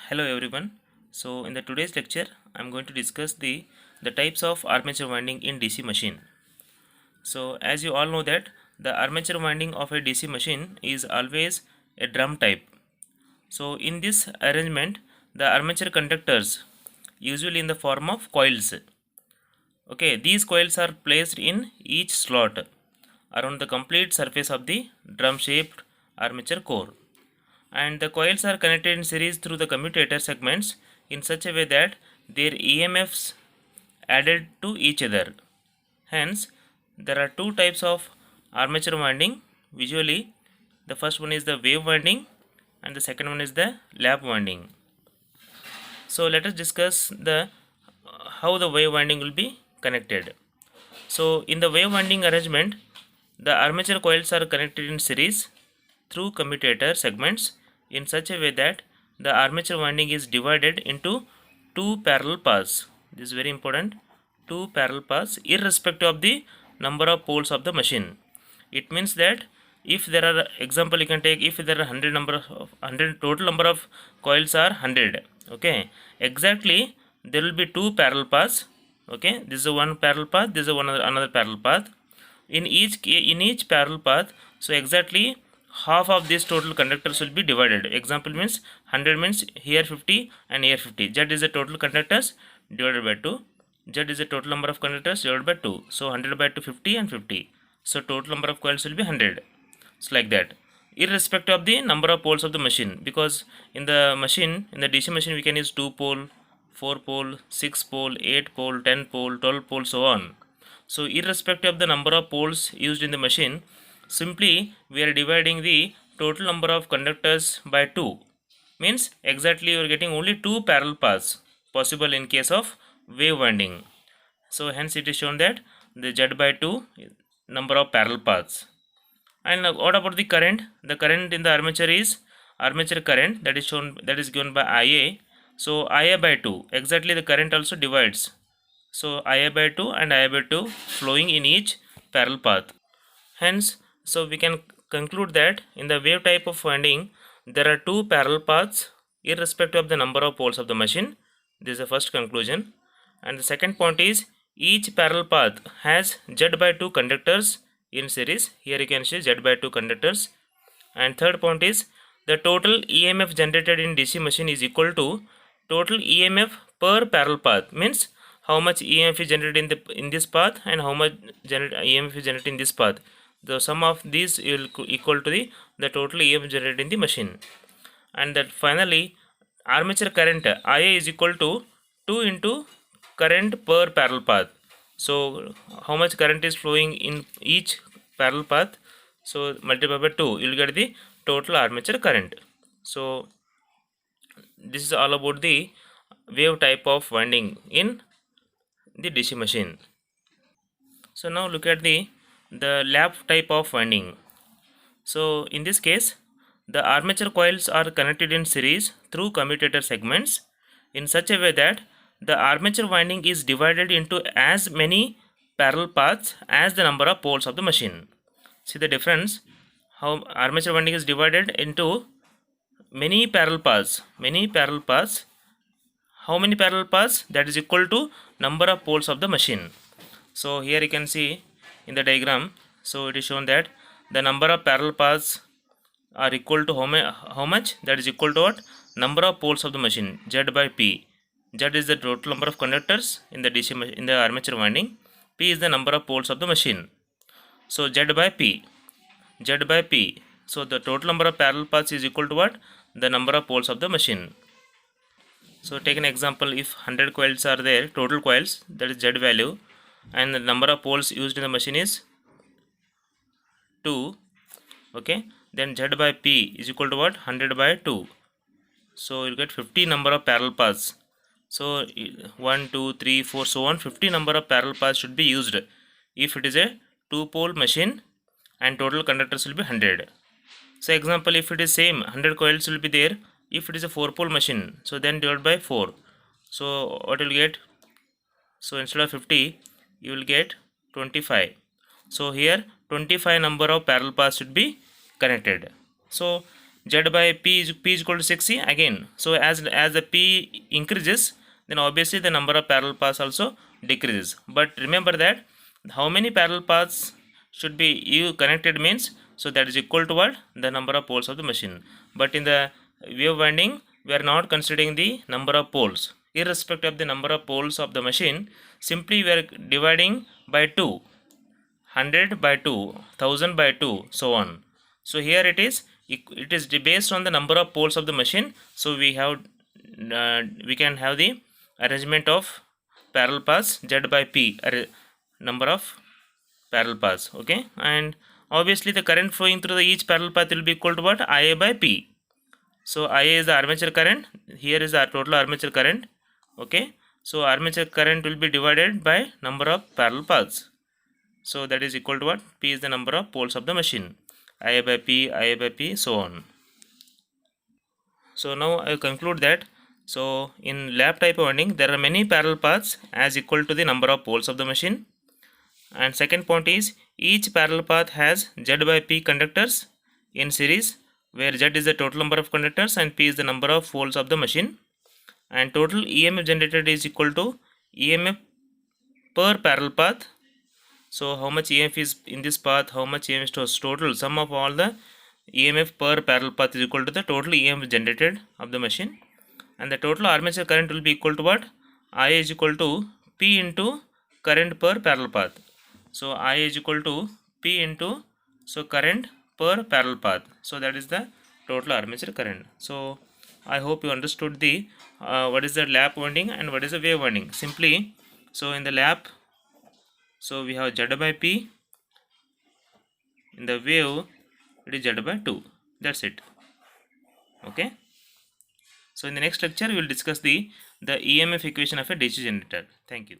Hello everyone. So in the today's lecture I'm going to discuss the types of armature winding in DC machine. So as you all know that the armature winding of a DC machine is always a drum type. So in this arrangement the armature conductors usually in the form of coils. Okay, these coils are placed in each slot around the complete surface of the drum shaped armature core, and the coils are connected in series through the commutator segments in such a way that their EMFs added to each other. Hence, there are two types of armature winding. Visually, the first one is the wave winding and the second one is the lap winding. So let us discuss the how the wave winding will be connected. So in the wave winding arrangement, the armature coils are connected in series through commutator segments in such a way that the armature winding is divided into two parallel paths. This is very important. Two parallel paths irrespective of the number of poles of the machine. It means that if there are example you can take, if there are 100 total number of coils are 100, okay, exactly there will be two parallel paths. Okay, this is one parallel path, this is another parallel path. In each parallel path, so exactly half of these total conductors will be divided. Example means 100 means here 50 and here 50. Z is the total conductors divided by 2. Z is the total number of conductors divided by 2. So 100 by 2, 50 and 50. So total number of coils will be 100. So like that, irrespective of the number of poles of the machine, because in the machine, in the DC machine, we can use 2 pole, 4 pole, 6 pole, 8 pole, 10 pole, 12 pole, so on. So irrespective of the number of poles used in the machine, simply we are dividing the total number of conductors by 2. Means exactly you are getting only two parallel paths possible in case of wave winding. So hence it is shown that the Z by 2 number of parallel paths. And what about the current? The current in the armature is armature current, that is shown, that is given by IA. So IA by 2, exactly the current also divides. So IA by 2 and IA by 2 flowing in each parallel path. Hence, so we can conclude that in the wave type of winding there are two parallel paths irrespective of the number of poles of the machine. This is the first conclusion. And the second point is each parallel path has Z by 2 conductors in series. Here you can see Z by 2 conductors. And third point is the total EMF generated in DC machine is equal to total EMF per parallel path. Means how much EMF is generated in this path and how much EMF is generated in this path. The sum of these will equal to the total EMF generated in the machine. And that finally armature current IA is equal to 2 into current per parallel path. So how much current is flowing in each parallel path, so multiply by 2, you will get the total armature current. So this is all about the wave type of winding in the DC machine. So now look at the lap type of winding. So in this case the armature coils are connected in series through commutator segments in such a way that the armature winding is divided into as many parallel paths as the number of poles of the machine. See the difference, how armature winding is divided into many parallel paths. How many parallel paths? That is equal to number of poles of the machine. So here you can see in the diagram, so it is shown that the number of parallel paths are equal to how much? That is equal to what? Number of poles of the machine, Z by P. Z is the total number of conductors in the DC in the armature winding. P is the number of poles of the machine. So Z by P. So the total number of parallel paths is equal to what? The number of poles of the machine. So take an example, if 100 coils are there, total coils, that is Z value, and the number of poles used in the machine is 2. Okay, then Z by P is equal to what? 100 by 2. So you'll get 50 number of parallel paths. So 1, 2, 3, 4, so on, 50 number of parallel paths should be used if it is a 2-pole machine and total conductors will be 100. So example, if it is same 100 coils will be there, if it is a 4-pole machine, so then divide by 4. So what will get? So instead of 50 you will get 25. So here 25 number of parallel paths should be connected. So Z by P is equal to 6C again. So as the P increases, then obviously the number of parallel paths also decreases. But remember that how many parallel paths should be you connected means, so that is equal to what? The number of poles of the machine. But in the wave winding, we are not considering the number of poles. Irrespective of the number of poles of the machine, simply we are dividing by 2, 100 by 2, 1000 by 2, so on. So here it is based on the number of poles of the machine. So we can have the arrangement of parallel paths Z by P, number of parallel paths. Okay, and obviously the current flowing through each parallel path will be equal to what? Ia by P. So Ia is the armature current, here is the total armature current. Okay, so armature current will be divided by number of parallel paths. So that is equal to what? P is the number of poles of the machine. Ia by P, so on. So now I conclude that, so in lap type winding there are many parallel paths as equal to the number of poles of the machine. And second point is, each parallel path has Z by P conductors in series, where Z is the total number of conductors and P is the number of poles of the machine. And total EMF generated is equal to EMF per parallel path. So how much EMF is in this path, how much EMF is total, sum of all the EMF per parallel path is equal to the total EMF generated of the machine. And the total armature current will be equal to what? IA is equal to P into current per parallel path. So IA is equal to P into current per parallel path. So that is the total armature current. So I hope you understood the what is the lap winding and what is the wave winding. Simply, so in the lap, so we have Z by P. In the wave, it is Z by 2. That's it. Okay. So in the next lecture, we will discuss the EMF equation of a DC generator. Thank you.